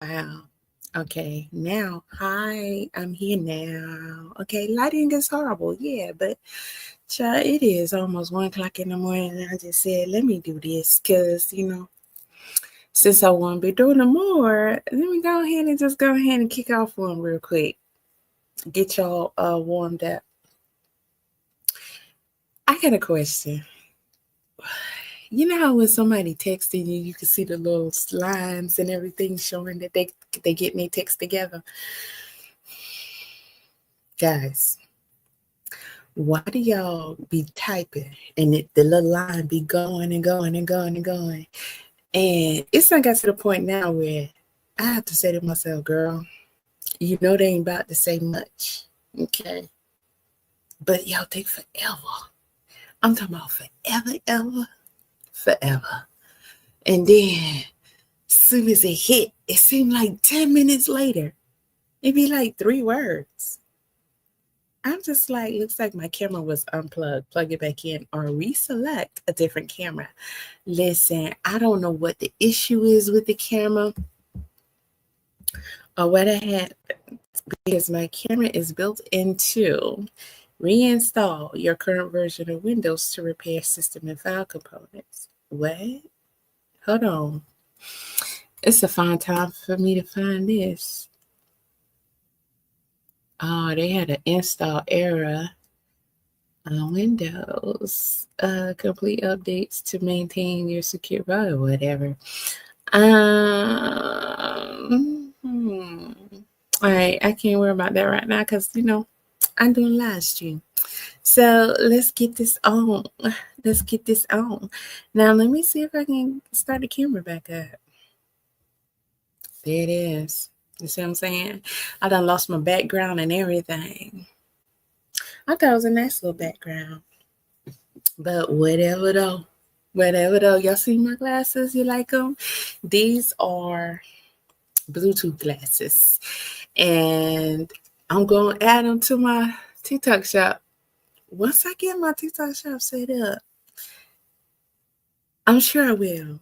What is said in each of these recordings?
Wow. Okay, now, hi, I'm here now. Okay, lighting is horrible, yeah, but child, it is almost 1 o'clock in the morning, and I just said, let me do this because, since I won't be doing no more, let me go ahead and just go ahead and kick off one real quick. Get y'all warmed up. I got a question. You know how when somebody texting you, you can see the little lines and everything showing that they get their text together? Guys, why do y'all be typing and the little line be going and going and going and going? And it's not got to the point now where I have to say to myself, girl, you know they ain't about to say much. Okay. But y'all take forever. I'm talking about forever, ever, forever. And then soon as it hit, it seemed like 10 minutes later, it'd be like 3 words. I'm just like, looks like my camera was unplugged. Plug it back in or reselect a different camera. Listen, I don't know what the issue is with the camera or what I had because my camera is built into reinstall your current version of Windows to repair system and file components. What? Hold on. It's a fine time for me to find this. Oh, they had an install error on Windows. Complete updates to maintain your secure or whatever. All right, I can't worry about that right now because I'm doing live stream. So let's get this on. Let's get this on. Now let me see if I can start the camera back up. There it is. You see what I'm saying? I done lost my background and everything. I thought it was a nice little background. But whatever though. Whatever though. Y'all see my glasses? You like them? These are Bluetooth glasses. And I'm going to add them to my TikTok shop. Once I get my TikTok shop set up, I'm sure I will.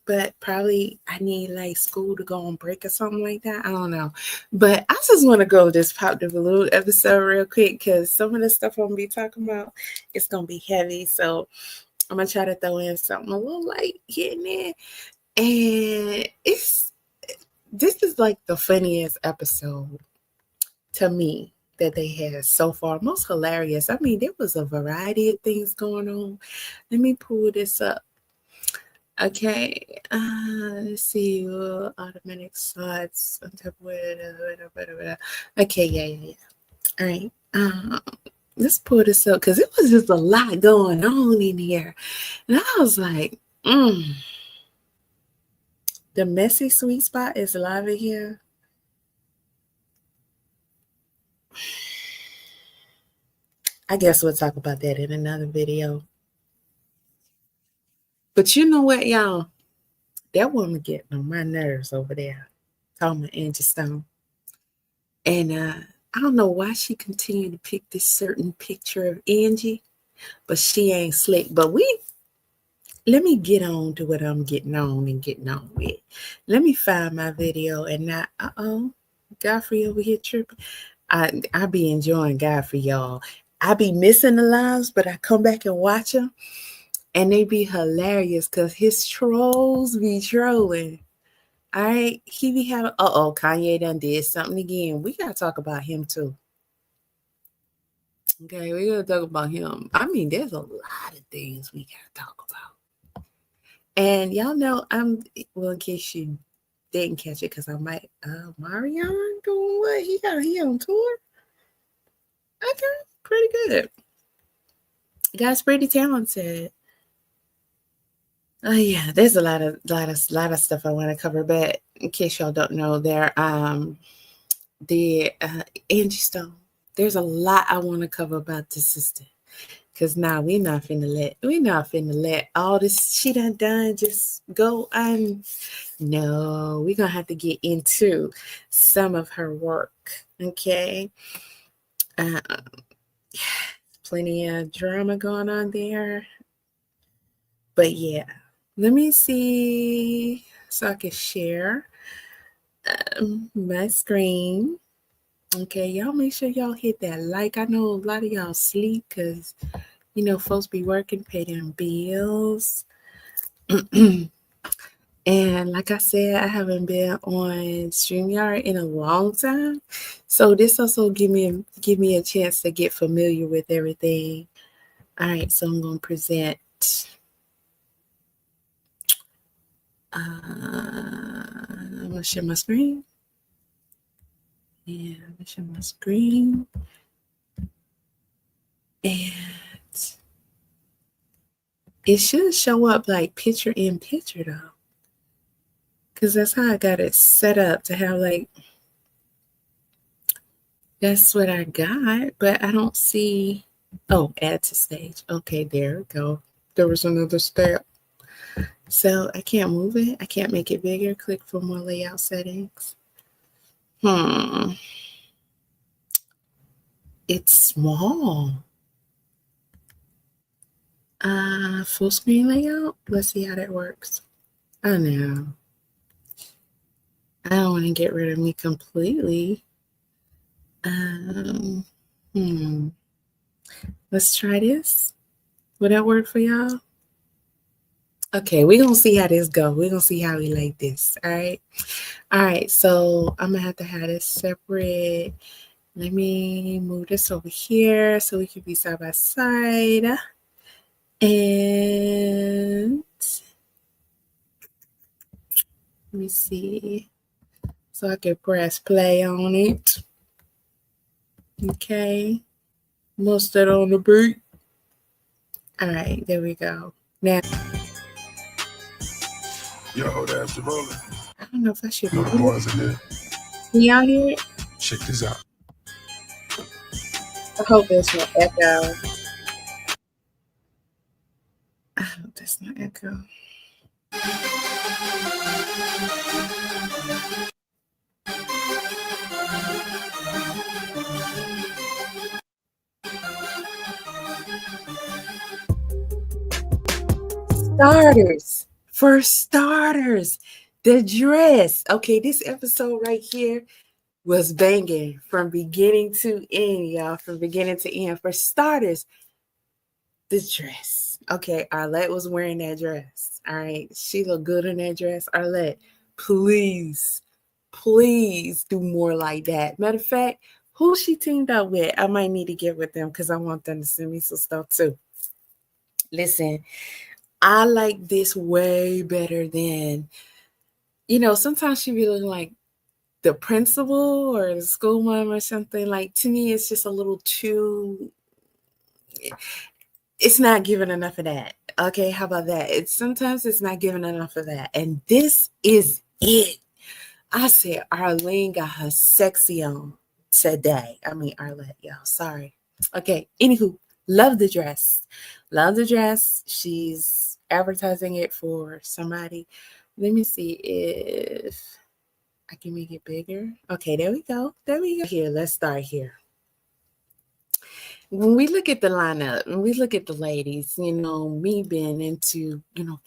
But probably I need like school to go on break or something like that. I don't know. But I just want to go just pop the balloon episode real quick because some of the stuff I'm going to be talking about, it's going to be heavy. So I'm going to try to throw in something a little light here and there. And this is like the funniest episode to me that they had so far. Most hilarious. I mean, there was a variety of things going on. Let me pull this up. Okay, let's see. Automatic slots on top of it. Okay, yeah. All right. Let's pull this up because it was just a lot going on in here, and I was like, the messy sweet spot is live in here. I guess we'll talk about that in another video. But you know what, y'all? That woman getting on my nerves over there. Talking about Angie Stone. And I don't know why she continued to pick this certain picture of Angie, but she ain't slick. But let me get on to what I'm getting on with. Let me find my video and not, Godfrey over here tripping. I be enjoying Godfrey, y'all. I be missing the lives, but I come back and watch them. And they be hilarious because his trolls be trolling. All right. He be having, Kanye done did something again. We got to talk about him too. Okay. We got to talk about him. I mean, there's a lot of things we got to talk about. And y'all know well, in case you didn't catch it, because I might, Marion doing what? He on tour? Okay. Pretty good. Guy's pretty talented. Oh yeah, there's a lot of stuff I want to cover, but in case y'all don't know, the Angie Stone. There's a lot I want to cover about the sister, cause now we're not finna let all this she done just go on. No, we're gonna have to get into some of her work. Okay, uh, plenty of drama going on there, but yeah. Let me see so I can share. my screen. Okay, y'all make sure y'all hit that like. I know a lot of y'all sleep because folks be working, pay them bills. And like I said, I haven't been on StreamYard in a long time. So this also give me a chance to get familiar with everything. All right, so I'm gonna present I'm gonna share my screen. Yeah, I'm gonna share my screen. And it should show up like picture in picture though. Cause that's how I got it set up to have like that's what I got, but I don't see add to stage. Okay, there we go. There was another step. So I can't move it. I can't make it bigger. Click for more layout settings. It's small. Full screen layout. Let's see how that works. Oh no. I don't want to get rid of me completely. Um, hmm. Let's try this. Will that work for y'all? Okay, we're gonna see how this go. We're gonna see how we like this. All right. All right, so I'm gonna have to have this separate. Let me move this over here so we can be side by side. And let me see. So I can press play on it. Okay. Mustard on the beat. All right, there we go. Now, Yo, that's rolling. I don't know if I should No move noise it. in there. Can y'all hear it? Check this out. I hope there's no echo. I hope there's no echo. Starters. For starters, the dress. Okay, this episode right here was banging from beginning to end, y'all. From beginning to end. For starters, the dress. Okay, Arlette was wearing that dress. All right, she looked good in that dress. Arlette, please, please do more like that. Matter of fact, who she teamed up with, I might need to get with them because I want them to send me some stuff too. Listen, I like this way better than, sometimes she be looking like the principal or the school mom or something. Like, to me, it's just a little too, it's not giving enough of that. Okay, how about that? Sometimes it's not giving enough of that. And this is it. I said Arlene got her sexy on today. I mean Arlette, y'all. Sorry. Okay, anywho, love the dress. Love the dress. She's advertising it for somebody. Let me see if I can make it bigger. Okay, there we go. There we go. Here, let's start here. When we look at the lineup and we look at the ladies, me being into,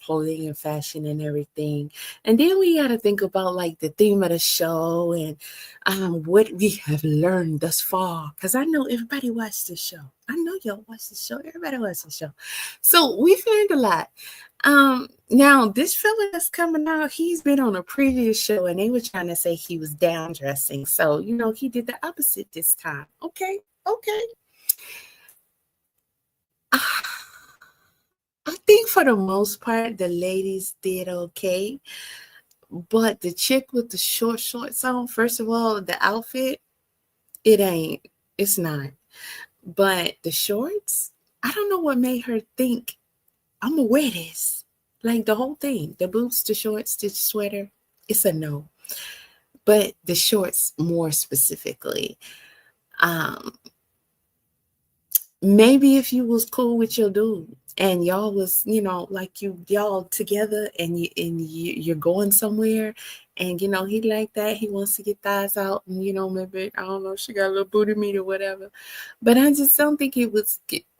clothing and fashion and everything. And then we got to think about like the theme of the show and what we have learned thus far. Because I know everybody watched the show. I know y'all watched the show. Everybody watched the show. So we've learned a lot. Now this fella that's coming out, he's been on a previous show and they were trying to say he was down dressing. So, he did the opposite this time. Okay. I think for the most part, the ladies did okay. But the chick with the short shorts on, first of all, the outfit, it ain't. It's not. But the shorts, I don't know what made her think, I'm going to wear this. Like the whole thing, the boots, the shorts, the sweater, it's a no. But the shorts more specifically. Um, Maybe if you was cool with your dude and y'all was, like y'all together and you're going somewhere and he like that, he wants to get thighs out and maybe I don't know, she got a little booty meat or whatever. But I just don't think it was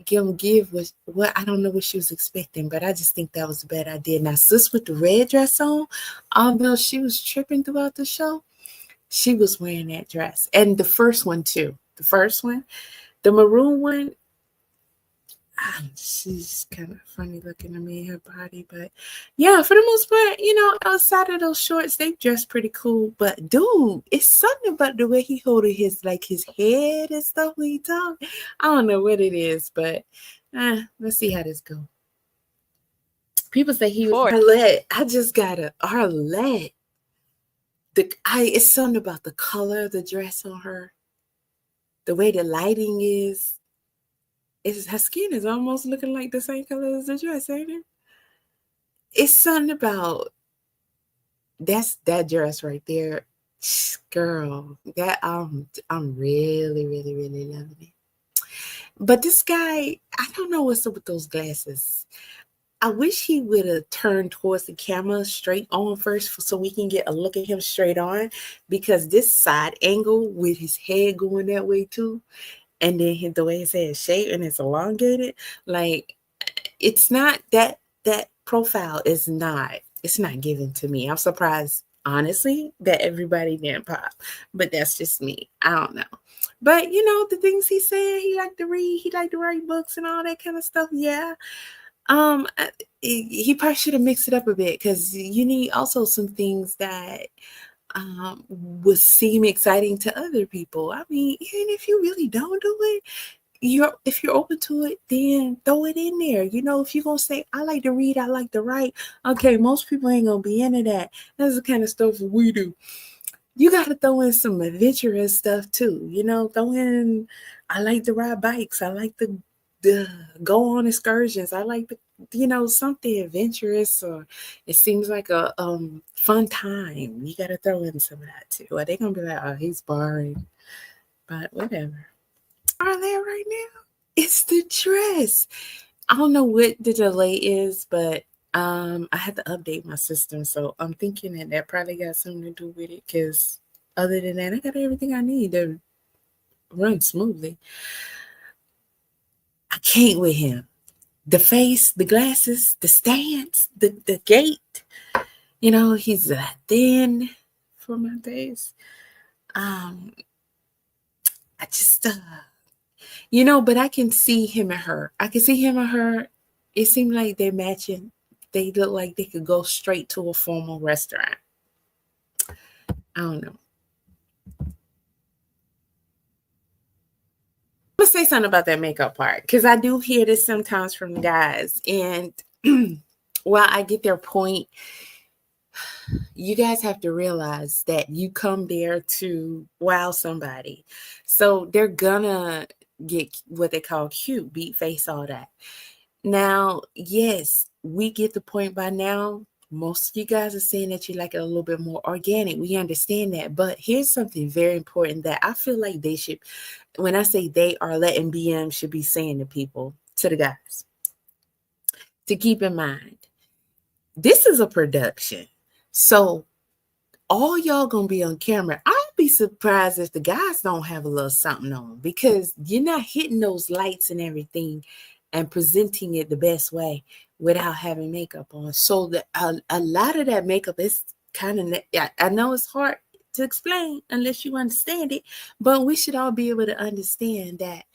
gonna give what I don't know what she was expecting, but I just think that was a bad idea. Now sis with the red dress on, although she was tripping throughout the show, She was wearing that dress. And the first one too. The first one, the maroon one, she's kind of funny looking to me, her body. But yeah, for the most part, outside of those shorts, they dress pretty cool. But dude, it's something about the way he holding his head and stuff when he talk. I don't know what it is, but let's see how this go. People say he was For Arlette. I just got a Arlette. It's something about the color of the dress on her, the way the lighting is. Her skin is almost looking like the same color as the dress, ain't it? It's something about that dress right there, girl. That I'm really, really, really loving it. But this guy, I don't know what's up with those glasses. I wish he would have turned towards the camera straight on first so we can get a look at him straight on, because this side angle with his head going that way too, and then the way his head is shaped and it's elongated, like it's not that profile is not, it's not given to me. I'm surprised honestly that everybody didn't pop, but that's just me. I don't know. But the things he said, he liked to read, he liked to write books and all that kind of stuff. Yeah. Um, uh, he probably should have mixed it up a bit, because you need also some things that would seem exciting to other people. I mean, even if you really don't do it, if you're open to it, then throw it in there. If you're gonna say, I like to read, I like to write, okay, most people ain't gonna be into that. That's the kind of stuff we do. You got to throw in some adventurous stuff too. Throw in, I like to ride bikes. I like to go on excursions. I like to, something adventurous, or it seems like a fun time. You got to throw in some of that too. Or they gonna be like, oh, he's boring. But whatever. Are there right now? It's the dress. I don't know what the delay is, but I had to update my system, so I'm thinking that probably got something to do with it. Because other than that, I got everything I need to run smoothly. I can't with him. The face, the glasses, the stance, the gait. He's thin for my face. Um, I just but I can see him and her. I can see him and her. It seemed like they're matching. They look like they could go straight to a formal restaurant. I don't know. I'm gonna say something about that makeup part, because I do hear this sometimes from the guys, and while I get their point, you guys have to realize that you come there to wow somebody, so they're gonna get what they call cute, beat face, all that. Now, yes, we get the point by now. Most of you guys are saying that you like it a little bit more organic. We understand that. But here's something very important that I feel like they should, when I say they are letting BM should be saying to people, to the guys, to keep in mind. This is a production. So all y'all gonna be on camera. I'll be surprised if the guys don't have a little something on, because you're not hitting those lights and everything and presenting it the best way without having makeup on. So a lot of that makeup is kind of, I know it's hard to explain unless you understand it, but we should all be able to understand that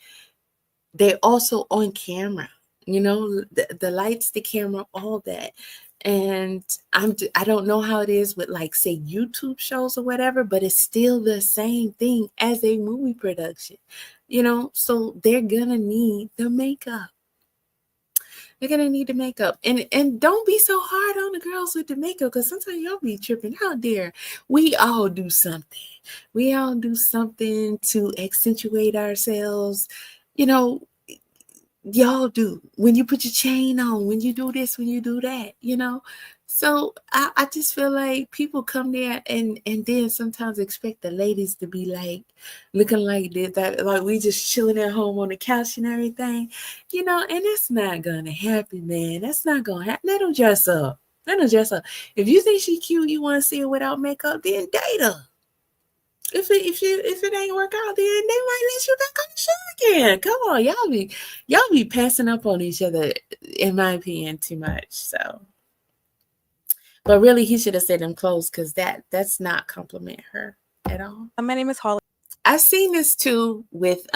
they're also on camera. The lights, the camera, all that. And I don't know how it is with, like, say, YouTube shows or whatever, but it's still the same thing as a movie production. So they're gonna need the makeup. They're gonna need the makeup. And don't be so hard on the girls with the makeup, because sometimes y'all be tripping out there. We all do something. We all do something to accentuate ourselves. You know, y'all do. When you put your chain on, when you do this, when you do that. So I just feel like people come there and then sometimes expect the ladies to be like looking like this, that, like we just chilling at home on the couch and everything, and that's not gonna happen, man. That's not gonna happen. Let them dress up. Let them dress up. If you think she cute, you want to see her without makeup, then date her. If it ain't work out, then they might let you back on the show again. Come on, y'all be passing up on each other, in my opinion, too much. So, but really, he should have said them clothes, because that's not compliment her. at all? My name is Holly. I've seen this too with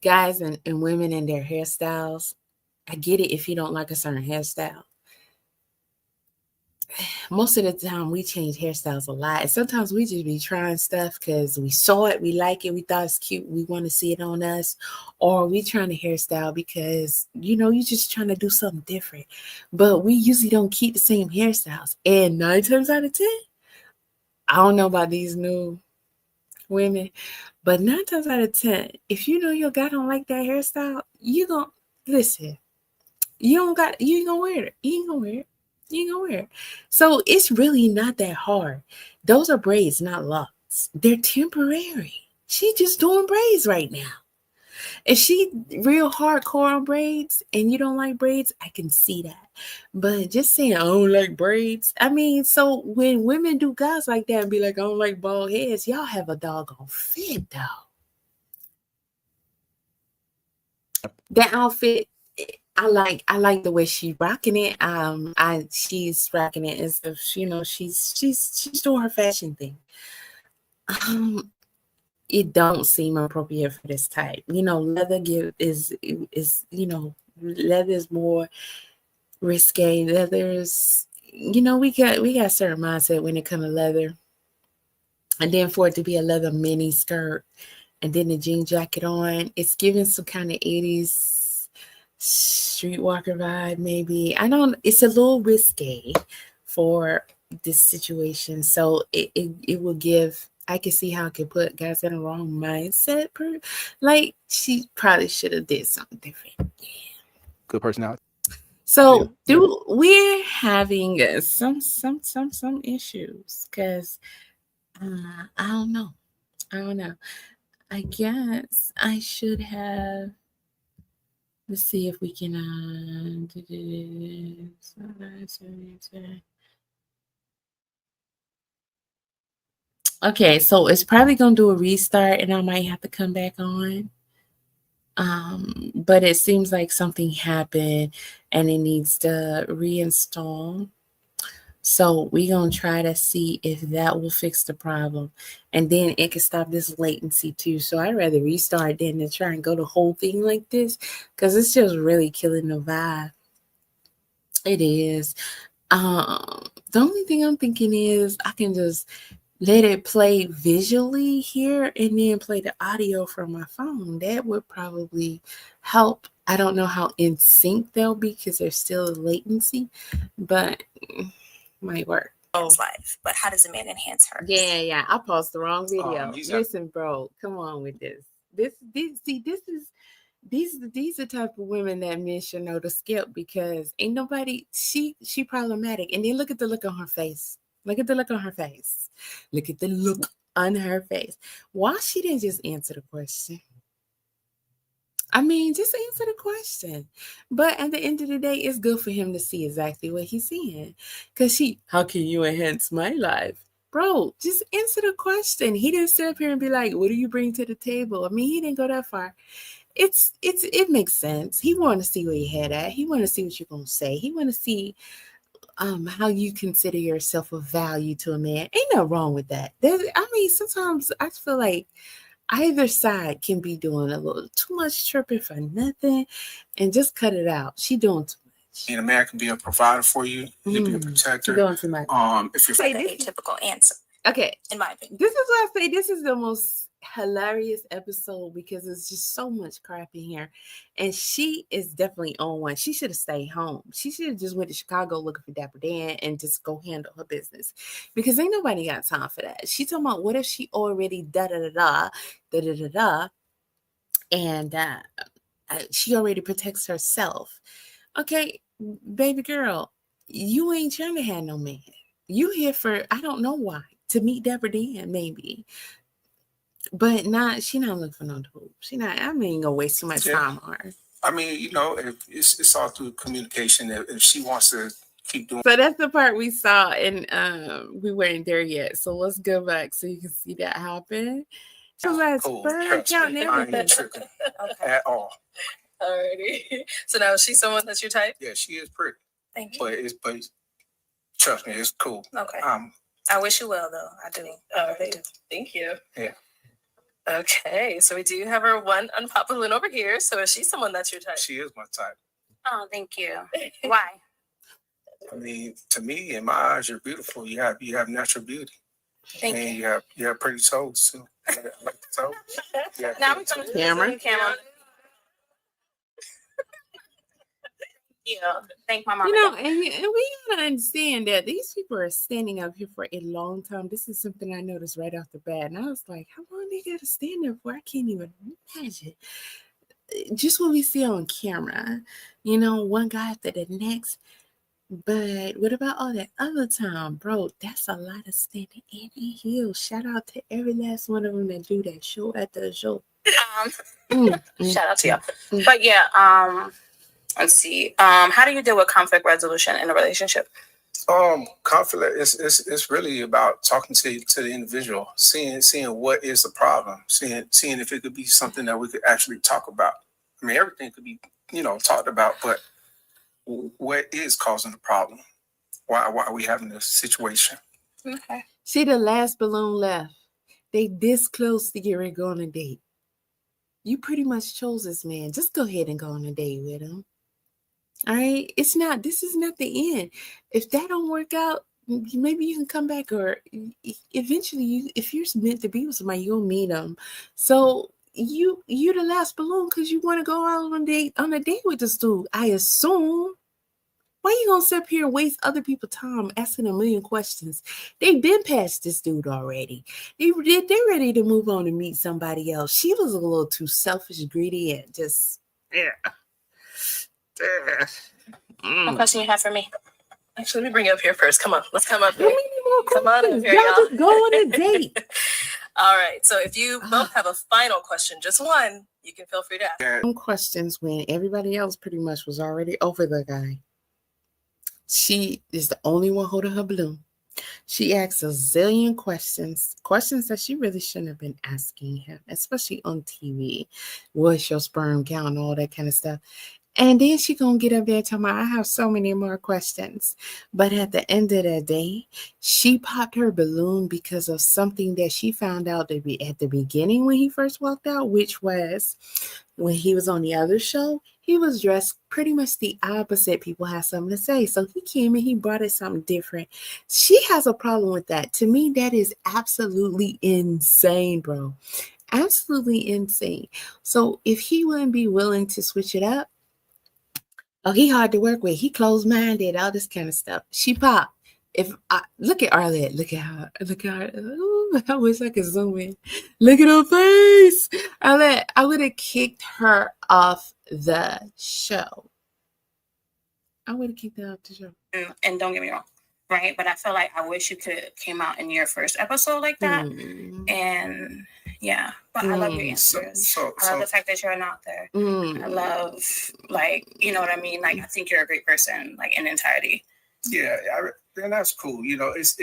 guys and women and their hairstyles. I get it if you don't like a certain hairstyle. Most of the time we change hairstyles a lot. And sometimes we just be trying stuff because we saw it, we like it, we thought it's cute, we want to see it on us. Or we trying to hairstyle because you're just trying to do something different. But we usually don't keep the same hairstyles. And 9 times out of 10, I don't know about these new women, but 9 times out of 10, if you know your guy don't like that hairstyle, you gonna listen. You ain't gonna wear it. You ain't gonna wear it. You ain't gonna wear it. So it's really not that hard. Those are braids, not locks. They're temporary. She just doing braids right now. If she real hardcore on braids and you don't like braids, I can see that. But just saying I don't like braids, I mean, so when women do guys like that and be like, I don't like bald heads, y'all have a doggone fit though. That outfit, I like the way she rocking it. She's rocking it as if she's doing her fashion thing. It don't seem appropriate for this type. Leather leather is more risque. Leathers, we got certain mindset when it comes to leather. And then for it to be a leather mini skirt and then the jean jacket on, it's giving some kind of 80s streetwalker vibe, maybe. It's a little risque for this situation. So it will give, I can see how it could put guys in the wrong mindset. Like she probably should have did something different. Yeah. Good personality. So we're having some issues because I don't know. I guess I should have. Let's see if we can. Okay, so it's probably gonna do a restart, and I might have to come back on. But it seems like something happened, and it needs to reinstall. So we're gonna try to see if that will fix the problem. And then it can stop this latency too. So I'd rather restart than to try and go the whole thing like this because it's just really killing the vibe. It is. The only thing I'm thinking is I can just let it play visually here and then play the audio from my phone. That would probably help. I don't know how in sync they'll be because there's still a latency, but might work. Life, but how does a man enhance hers? Yeah. I paused the wrong video. Listen, bro, come on with this. These are type of women that men should know to skip because ain't nobody. She problematic, and then look at the look on her face. Look at the look on her face. Look at the look on her face. Why she didn't just answer the question? I mean, just answer the question. But at the end of the day, it's good for him to see exactly what he's seeing. Because how can you enhance my life? Bro, just answer the question. He didn't sit up here and be like, what do you bring to the table? I mean, he didn't go that far. It makes sense. He wanted to see where you head at. He wanted to see what you're gonna say. He want to see how you consider yourself of value to a man. Ain't no wrong with that. Sometimes I feel like either side can be doing a little too much chirping for nothing and just cut it out. She doing too much. And a man can be a provider for you. He can be a protector. She doing too much. If you're the atypical answer. Okay. In my opinion. This is why I say this is the most hilarious episode because it's just so much crap in here. And she is definitely on one. She should have stayed home. She should have just went to Chicago looking for Dapper Dan and just go handle her business. Because ain't nobody got time for that. She talking about what if she already da-da-da-da, and she already protects herself. Okay, baby girl, you ain't trying to have no man. You here for, I don't know why, to meet Dapper Dan, maybe. But she not looking for no dude. She not, I mean, gonna waste too much time on her. I mean, if it's all through communication. If she wants to keep doing. So that's the part we saw, and we weren't there yet. So let's go back so you can see that happen. So let's burn count everything. At all. Alrighty. So now is she someone that's your type? Yeah, she is pretty. Thank you. But trust me, it's cool. Okay. I wish you well, though. I do. I do. Thank you. Yeah. Okay, so we do have our one unpopular balloon over here. So is she someone that's your type? She is my type. Oh, thank you. Why? I mean, to me, in my eyes, you're beautiful. You have natural beauty. Thank And you. you have pretty toes too. I like the toes. Yeah. Now we're coming to the Camera. Zoom camera. Yeah. Thank my mom. And we gotta understand that these people are standing up here for a long time. This is something I noticed right off the bat, and I was like, how long they gotta stand there for? I can't even imagine. Just what we see on camera, one guy after the next. But what about all that other time, bro? That's a lot of standing in the hill. Shout out to every last one of them that do that show at the show. Shout out to y'all. But yeah, let's see. How do you deal with conflict resolution in a relationship? Conflict is really about talking to the individual, seeing what is the problem, seeing if it could be something that we could actually talk about. I mean, everything could be talked about, but what is causing the problem? Why are we having this situation? Okay. See, the last balloon left. They this close to get ready to go on a date. You pretty much chose this man. Just go ahead and go on a date with him. All right? This is not the end. If that don't work out, maybe you can come back, or eventually if you're meant to be with somebody, you'll meet them. So you're the last balloon because you want to go out on a date with this dude, I assume. Why you gonna sit up here and waste other people's time asking a million questions? They've been past this dude already. They're ready to move on and meet somebody else. She was a little too selfish, greedy, and just What question you have for me? Actually, let me bring you up here first. Come on, let's come up How here. many more Come on questions? up here, Y'all just go on a date. All right. So if you both have a final question, just one, you can feel free to ask. Some questions when everybody else pretty much was already over the guy. She is the only one holding her balloon. She asks a zillion questions that she really shouldn't have been asking him, especially on TV. What's your sperm count and all that kind of stuff. And then she gonna get up there and tell me, I have so many more questions. But at the end of the day, she popped her balloon because of something that she found out to be at the beginning when he first walked out, which was when he was on the other show, he was dressed pretty much the opposite. People have something to say. So he came and he brought it something different. She has a problem with that. To me, that is absolutely insane, bro. Absolutely insane. So if he wouldn't be willing to switch it up, oh, he hard to work with. He closed-minded, all this kind of stuff. She popped. Look at Arlette, look at her. Ooh, I wish I could zoom in. Look at her face. Arlette, I would have kicked her off the show. I would have kicked her off the show. And don't get me wrong, right? But I feel like I wish you could came out in your first episode like that. And yeah, but I love your answers. I love the fact that you're not there. I love, you know what I mean? Like, I think you're a great person, like, in entirety. Yeah, and that's cool. It's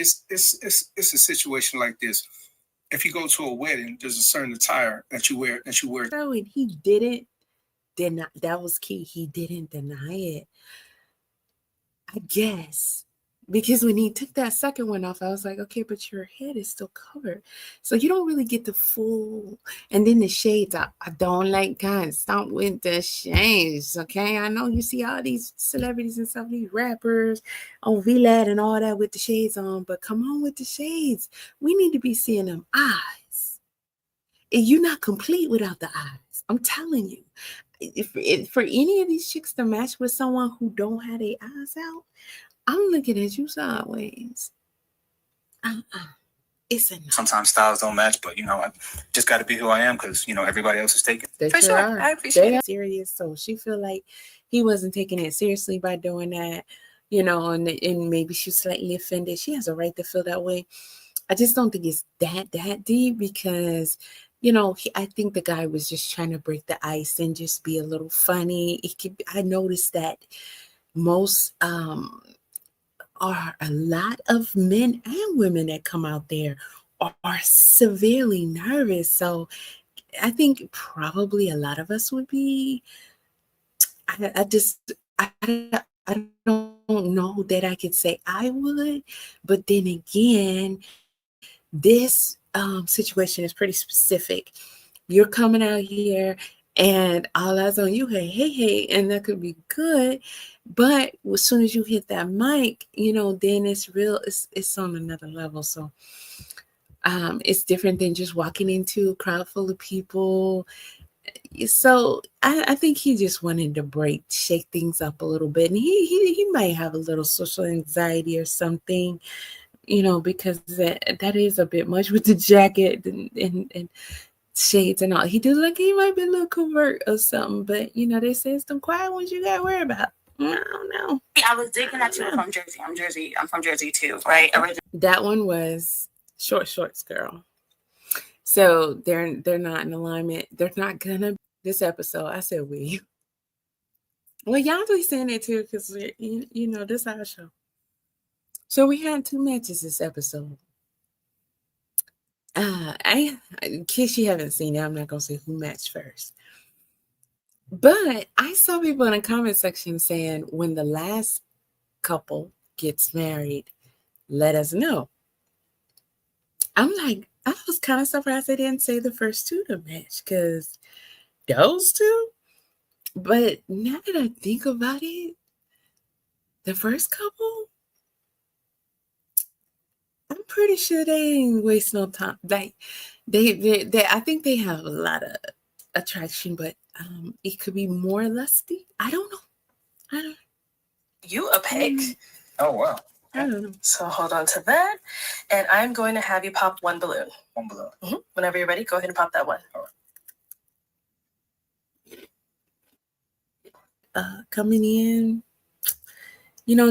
a situation like this. If you go to a wedding, there's a certain attire that you wear. So, and he didn't deny. That was key. He didn't deny it. I guess. Because when he took that second one off, I was like, okay, but your head is still covered. So you don't really get the full. And then the shades, I don't like guys. Stop with the shades, okay? I know you see all these celebrities and stuff, these rappers on VLAD and all that with the shades on, but come on with the shades. We need to be seeing them eyes. And you're not complete without the eyes. I'm telling you. If for any of these chicks to match with someone who don't have their eyes out, I'm looking at you sideways. It's enough. Sometimes styles don't match, but I just got to be who I am because everybody else is taken. They For sure sure. are. I appreciate it. Serious, so she feel like he wasn't taking it seriously by doing that, and maybe she's slightly offended. She has a right to feel that way. I just don't think it's that deep because, I think the guy was just trying to break the ice and just be a little funny. I noticed that most are a lot of men and women that come out there are severely nervous. So I think probably a lot of us would be. I don't know that I could say I would, but then again, this situation is pretty specific. You're coming out here and all eyes on you, hey, and that could be good. But as soon as you hit that mic, then it's real, it's on another level. So it's different than just walking into a crowd full of people. So I think he just wanted to shake things up a little bit. And he might have a little social anxiety or something, because that is a bit much with the jacket and shades and all. He does like he might be a little covert or something, but they say it's them quiet ones you gotta worry about. I don't know. I was digging at you from Jersey. I'm from Jersey too, right? That one was shorts girl. So they're not in alignment. They're not gonna this episode. I said we. Well, y'all be saying it too, because this is our show. So we had 2 matches this episode. In case you haven't seen it, I'm not gonna say who matched first. But I saw people in the comment section saying when the last couple gets married, let us know. I'm like, I was kind of surprised they didn't say the first 2 to match, because those 2. But now that I think about it, the first couple, I'm pretty sure they ain't waste no time. Like they I think they have a lot of attraction, but it could be more lusty. I don't know. You a pick. Oh, wow. I don't know. So hold on to that. And I'm going to have you pop 1 balloon. 1 balloon. Mm-hmm. Whenever you're ready, go ahead and pop that one. Coming in,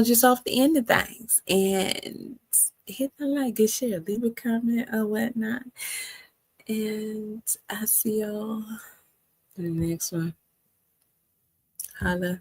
just off the end of things and hit the like, good shit, leave a comment or whatnot. And I see y'all in the next one. Holla.